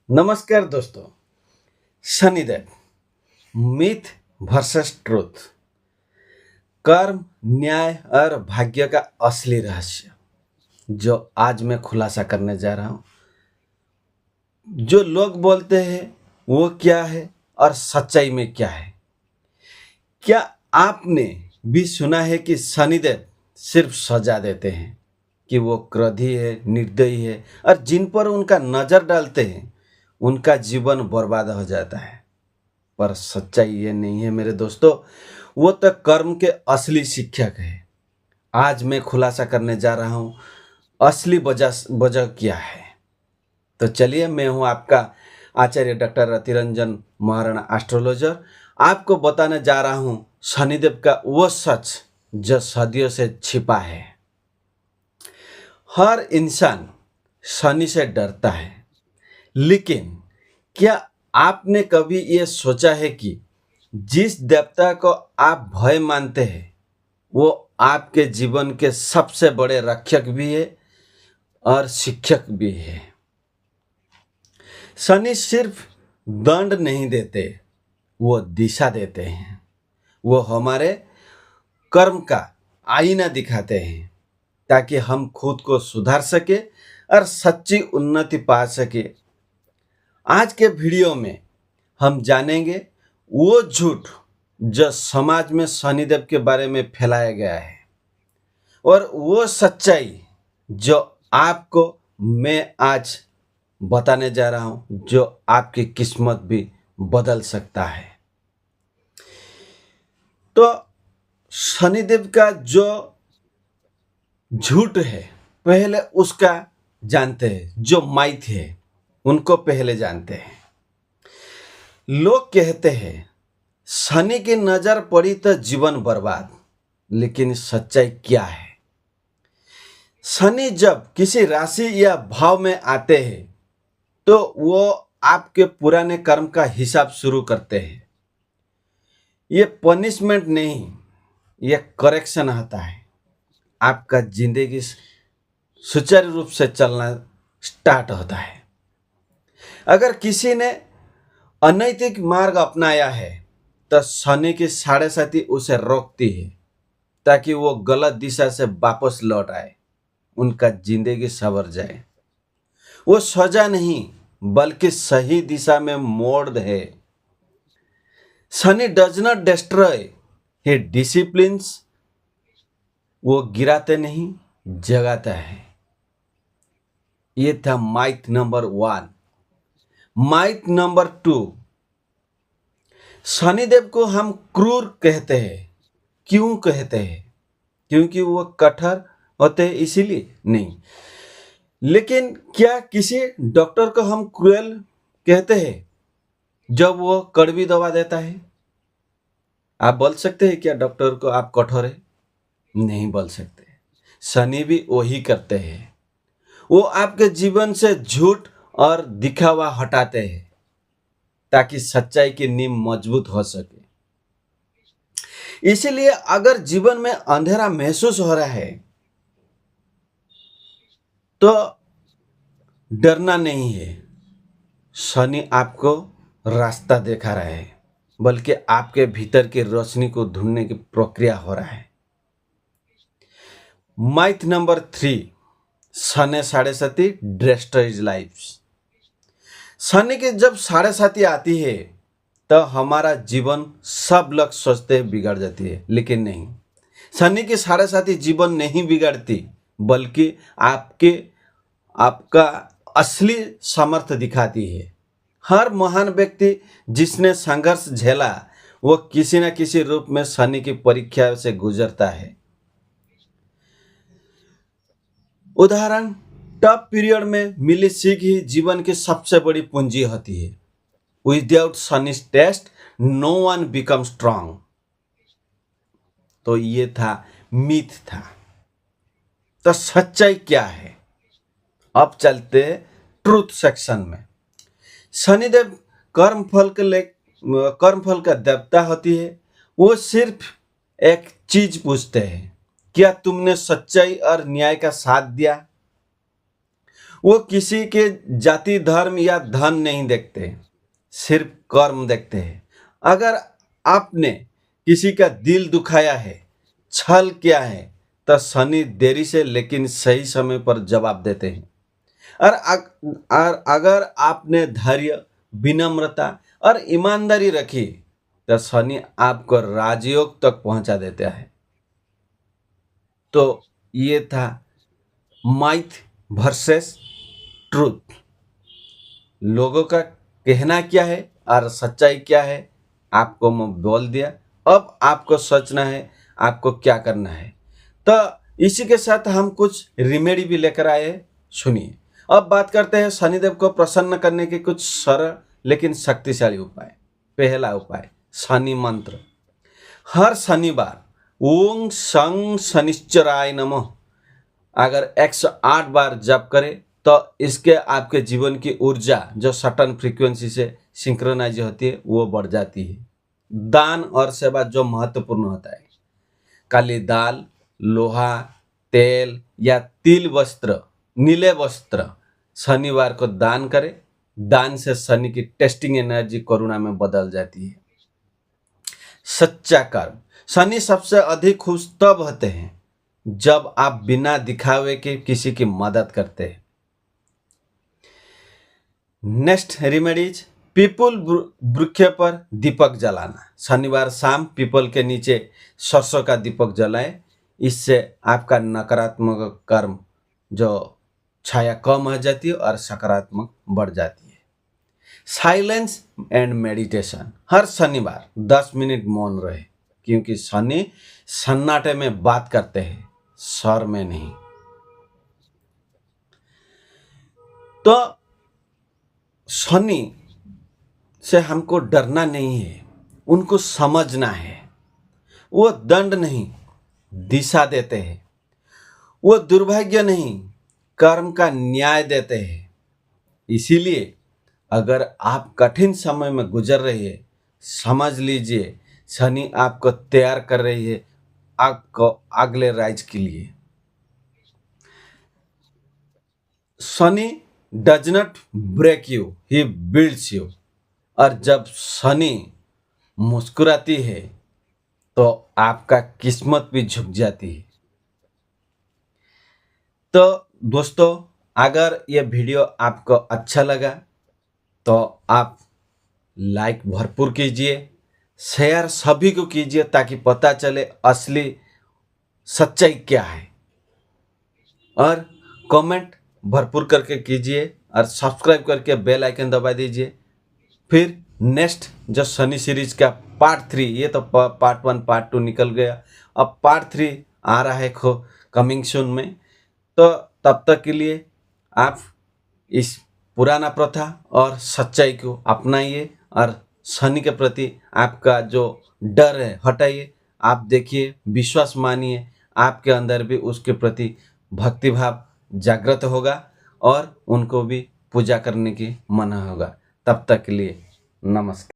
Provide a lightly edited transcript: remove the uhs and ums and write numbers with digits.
नमस्कार दोस्तों। Shanidev, myth versus truth, कर्म, न्याय और भाग्य का असली रहस्य जो आज मैं खुलासा करने जा रहा हूं। जो लोग बोलते हैं वो क्या है और सच्चाई में क्या है। क्या आपने भी सुना है कि शनिदेव सिर्फ सजा देते हैं, कि वो क्रोधी है, निर्दयी है और जिन पर उनका नजर डालते हैं उनका जीवन बर्बाद हो जाता है। पर सच्चाई ये नहीं है मेरे दोस्तों। वो तो कर्म के असली शिक्षक है। आज मैं खुलासा करने जा रहा हूँ असली वजह वजह क्या है। तो चलिए, मैं हूँ आपका आचार्य डॉक्टर रतिरंजन महाराणा एस्ट्रोलॉजर। आपको बताने जा रहा हूँ शनिदेव का वो सच जो सदियों से छिपा है। हर इंसान शनि से डरता है, लेकिन क्या आपने कभी ये सोचा है कि जिस देवता को आप भय मानते हैं वो आपके जीवन के सबसे बड़े रक्षक भी है और शिक्षक भी है। शनि सिर्फ दंड नहीं देते, वो दिशा देते हैं। वो हमारे कर्म का आईना दिखाते हैं ताकि हम खुद को सुधार सके और सच्ची उन्नति पा सके। आज के वीडियो में हम जानेंगे वो झूठ जो समाज में शनिदेव के बारे में फैलाया गया है और वो सच्चाई जो आपको मैं आज बताने जा रहा हूं, जो आपकी किस्मत भी बदल सकता है। तो शनिदेव का जो झूठ है पहले उसका जानते हैं। जो माइथ है उनको पहले जानते हैं। लोग कहते हैं शनि की नजर पड़ी तो जीवन बर्बाद, लेकिन सच्चाई क्या है? शनि जब किसी राशि या भाव में आते हैं तो वो आपके पुराने कर्म का हिसाब शुरू करते हैं। ये पनिशमेंट नहीं, ये करेक्शन आता है। आपका जिंदगी सुचारू रूप से चलना स्टार्ट होता है। अगर किसी ने अनैतिक मार्ग अपनाया है तो शनि की साढ़े साथी उसे रोकती है ताकि वो गलत दिशा से वापस लौट आए, उनका जिंदगी संवर जाए। वो सजा नहीं बल्कि सही दिशा में मोड़ है। Shani does not destroy, he disciplines. वो गिराते नहीं, जगाता है। ये था माइथ नंबर 1। माइथ नंबर 2, शनिदेव को हम क्रूर कहते हैं। क्यों कहते हैं? क्योंकि वो कठोर होते हैं इसीलिए? नहीं। लेकिन क्या किसी डॉक्टर को हम क्रूएल कहते हैं जब वो कड़वी दवा देता है? आप बोल सकते हैं क्या डॉक्टर को आप कठोर है? नहीं बोल सकते। शनि भी वही करते हैं। वो आपके जीवन से झूठ और दिखावा हटाते हैं ताकि सच्चाई की नींव मजबूत हो सके। इसीलिए अगर जीवन में अंधेरा महसूस हो रहा है तो डरना नहीं है। शनि आपको रास्ता दिखा रहा है, बल्कि आपके भीतर की रोशनी को ढूंढने की प्रक्रिया हो रहा है। माइथ नंबर 3, शनि साढ़े साथी डिस्ट्रॉयज लाइफ। शनि की जब साढ़े साथी आती है तो हमारा जीवन सब लोग सोचते हैं बिगड़ जाती है, लेकिन नहीं। शनि की साढ़े साथी जीवन नहीं बिगड़ती, बल्कि आपका असली सामर्थ्य दिखाती है। हर महान व्यक्ति जिसने संघर्ष झेला वो किसी न किसी रूप में शनि की परीक्षा से गुजरता है। उदाहरण, टफ पीरियड में मिली सीख ही जीवन की सबसे बड़ी पूंजी होती है। Without Shani's test no one become strong. तो ये था मिथ था। तो सच्चाई क्या है? अब चलते ट्रूथ सेक्शन में। शनिदेव कर्मफल का देवता होती है। वो सिर्फ एक चीज पूछते हैं, क्या तुमने सच्चाई और न्याय का साथ दिया? वो किसी के जाति धर्म या धन नहीं देखते, सिर्फ कर्म देखते हैं। अगर आपने किसी का दिल दुखाया है, छल किया है, तो शनि देरी से लेकिन सही समय पर जवाब देते हैं। और अगर आपने धैर्य, विनम्रता और ईमानदारी रखी तो शनि आपको राजयोग तक पहुंचा देता है। तो ये था माइथ वर्सेस ट्रूथ। लोगों का कहना क्या है और सच्चाई क्या है, आपको मैं बोल दिया। अब आपको सोचना है आपको क्या करना है। तो इसी के साथ हम कुछ रिमेडी भी लेकर आए हैं, सुनिए। अब बात करते हैं शनिदेव को प्रसन्न करने के कुछ सरल लेकिन शक्तिशाली उपाय। पहला उपाय, शनि मंत्र। हर शनिवार ओम शं शनिश्चराय नमः अगर 108 बार जप करें तो इसके आपके जीवन की ऊर्जा जो सटन फ्रीक्वेंसी से सिंक्रोनाइज होती है वो बढ़ जाती है। दान और सेवा जो महत्वपूर्ण होता है, काली दाल, लोहा, तेल या तिल वस्त्र, नीले वस्त्र शनिवार को दान करें। दान से शनि की टेस्टिंग एनर्जी करुणा में बदल जाती है। सच्चा कर्म। शनि सबसे अधिक खुश तब होते हैं जब आप बिना दिखावे के किसी की मदद करते हैं। नेक्स्ट रेमेडीज, पीपल वृक्ष पर दीपक जलाना। शनिवार शाम पीपल के नीचे सरसों का दीपक जलाएं। इससे आपका नकारात्मक कर्म जो छाया कम हो जाती है और सकारात्मक बढ़ जाती है। Silence and meditation. हर शनिवार 10 मिनट मौन रहे, क्योंकि शनि सन्नाटे में बात करते हैं, स्वर में नहीं। तो शनि से हमको डरना नहीं है, उनको समझना है। वो दंड नहीं, दिशा देते हैं। वो दुर्भाग्य नहीं, कर्म का न्याय देते हैं। इसीलिए अगर आप कठिन समय में गुजर रही है, समझ लीजिए शनि आपको तैयार कर रही है आपको अगले राइज के लिए। Shani does not break you, he builds you. और जब शनि मुस्कुराती है तो आपका किस्मत भी झुक जाती है। तो दोस्तों, अगर यह वीडियो आपको अच्छा लगा तो आप लाइक भरपूर कीजिए, शेयर सभी को कीजिए ताकि पता चले असली सच्चाई क्या है। और कमेंट भरपूर करके कीजिए और सब्सक्राइब करके बेल आइकन दबा दीजिए। फिर नेक्स्ट जो शनि सीरीज का पार्ट 3, ये तो पार्ट 1 पार्ट 2 निकल गया, अब पार्ट 3 आ रहा है कमिंग सून में। तो तब तक के लिए आप इस पुराना प्रथा और सच्चाई को अपनाइए और शनि के प्रति आपका जो डर है हटाइए। आप देखिए, विश्वास मानिए, आपके अंदर भी उसके प्रति भक्तिभाव जागृत होगा और उनको भी पूजा करने की मन होगा। तब तक के लिए नमस्कार।